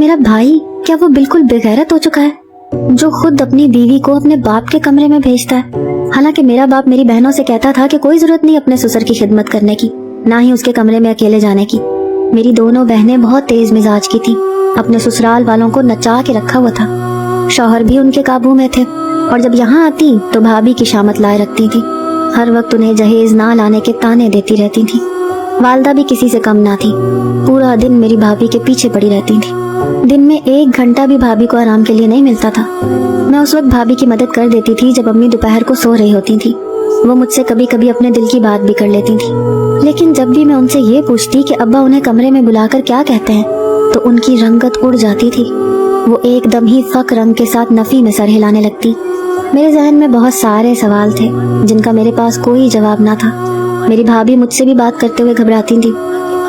मेरा भाई क्या वो बिल्कुल बेगैरत हो चुका है, जो खुद अपनी बीवी को अपने बाप के कमरे में भेजता है। हालांकि मेरा बाप मेरी बहनों से कहता था कि कोई जरूरत नहीं अपने ससुर की खिदमत करने की, ना ही उसके कमरे में अकेले जाने की। मेरी दोनों बहनें बहुत तेज मिजाज की थी, अपने ससुराल वालों को नचा के रखा हुआ था। शौहर भी उनके काबू में थे और जब यहाँ आती तो भाभी की शामत लाए रखती थी। हर वक्त उन्हें जहेज ना लाने के ताने देती रहती थी। वालदा भी किसी से कम ना थी, पूरा दिन मेरी भाभी के पीछे पड़ी रहती थी। दिन में 1 घंटा भी भाभी को आराम के लिए नहीं मिलता था। मैं उस वक्त भाभी की मदद कर देती थी जब अम्मी दोपहर को सो रही होती थी। वो मुझसे कभी कभी अपने दिल की बात भी कर लेती थी, लेकिन जब भी मैं उनसे ये पूछती कि अब्बा उन्हें कमरे में बुलाकर क्या कहते हैं तो उनकी रंगत उड़ जाती थी। वो एकदम ही फक रंग के साथ नफी में सर हिलाने लगती। मेरे जहन में बहुत सारे सवाल थे जिनका मेरे पास कोई जवाब ना था। मेरी भाभी मुझसे भी बात करते हुए घबराती थी।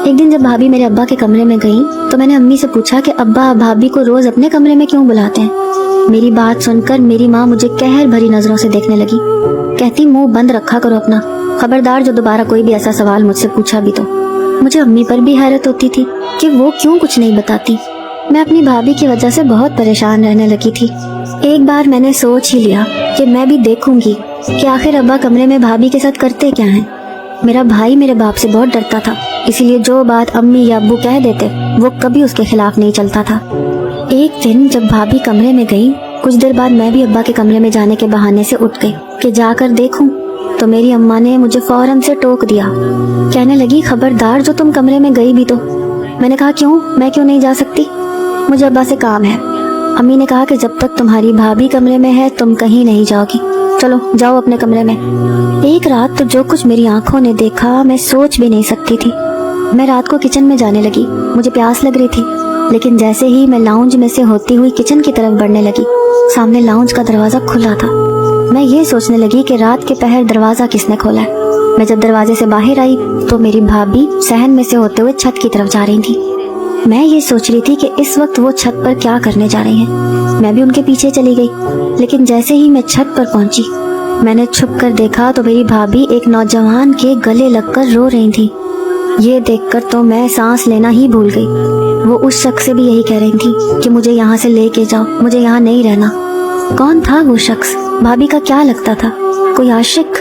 एक दिन जब भाभी मेरे अब्बा के कमरे में गई तो मैंने अम्मी से पूछा कि अब्बा भाभी को रोज अपने कमरे में क्यों बुलाते हैं। मेरी बात सुनकर मेरी माँ मुझे कहर भरी नजरों से देखने लगी। कहती, मुंह बंद रखा करो अपना, खबरदार जो दोबारा कोई भी ऐसा सवाल मुझसे पूछा भी तो। मुझे अम्मी पर भी हैरत होती थी कि वो क्यों कुछ नहीं बताती। मैं अपनी भाभी की वजह से बहुत परेशान रहने लगी थी। एक बार मैंने सोच ही लिया कि मैं भी देखूंगी कि आखिर अब्बा कमरे में भाभी के साथ करते क्या हैं। मेरा भाई मेरे बाप से बहुत डरता था, इसीलिए जो बात अम्मी या अब्बू कह देते वो कभी उसके खिलाफ नहीं चलता था। एक दिन जब भाभी कमरे में गई, कुछ देर बाद मैं भी अब्बा के कमरे में जाने के बहाने से उठ गई कि जाकर देखूं, तो मेरी अम्मा ने मुझे फौरन से टोक दिया। कहने लगी, खबरदार जो तुम कमरे में गई भी तो। मैंने कहा, क्यों, मैं क्यों नहीं जा सकती, मुझे अब्बा से काम है। अम्मी ने कहा कि जब तक तुम्हारी भाभी कमरे में है तुम कहीं नहीं जाओगी, चलो जाओ अपने कमरे में। एक रात तो जो कुछ मेरी आंखों ने देखा मैं सोच भी नहीं सकती थी। मैं रात को किचन में जाने लगी, मुझे प्यास लग रही थी, लेकिन जैसे ही मैं लाउंज में से होती हुई किचन की तरफ बढ़ने लगी, सामने लाउंज का दरवाजा खुला था। मैं ये सोचने लगी कि रात के पहर दरवाजा किसने खोला है। मैं जब दरवाजे से बाहर आई तो मेरी भाभी सहन में से होते हुए छत की तरफ जा रही थी। मैं ये सोच रही थी कि इस वक्त वो छत पर क्या करने जा रही हैं। मैं भी उनके पीछे चली गई, लेकिन जैसे ही मैं छत पर पहुंची मैंने छुप कर देखा तो मेरी भाभी एक नौजवान के गले लगकर रो रही थी। ये देखकर तो मैं सांस लेना ही भूल गई। वो उस शख्स से भी यही कह रही थी कि मुझे यहाँ से लेके जाओ, मुझे यहाँ नहीं रहना। कौन था वो शख्स? भाभी का क्या लगता था, कोई आशिक?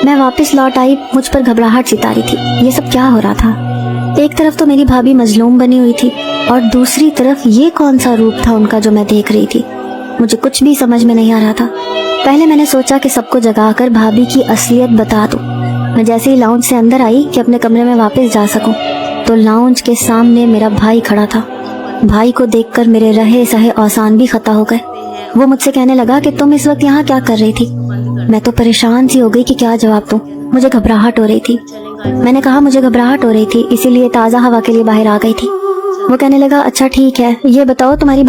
मैं वापस लौट आई, मुझ पर घबराहट सी तारी थी। ये सब क्या हो रहा था? एक तरफ तो मेरी भाभी मजलूम बनी हुई थी और दूसरी तरफ ये कौन सा रूप था उनका जो मैं देख रही थी। मुझे कुछ भी समझ में नहीं आ रहा था। पहले मैंने सोचा कि सबको जगाकर भाभी की असलियत बता दूं। मैं जैसे ही लाउंज से अंदर आई कि अपने कमरे में वापस जा सकूं, तो लाउंज के सामने मेरा भाई खड़ा था। भाई को देखकर मेरे रहे सहे औसान भी खता हो गए। वो मुझसे कहने लगा कि तुम इस वक्त यहाँ क्या कर रही थी। मैं तो परेशान सी हो गई कि क्या जवाब दूं। मुझे घबराहट हो रही थी। मैंने कहा मुझे घबराहट हो रही थी, इसीलिए ताज़ा हवा के लिए बाहर आ गई थी। वो कहने लगा, अच्छा ठीक है, ये बताओ तुम्हारी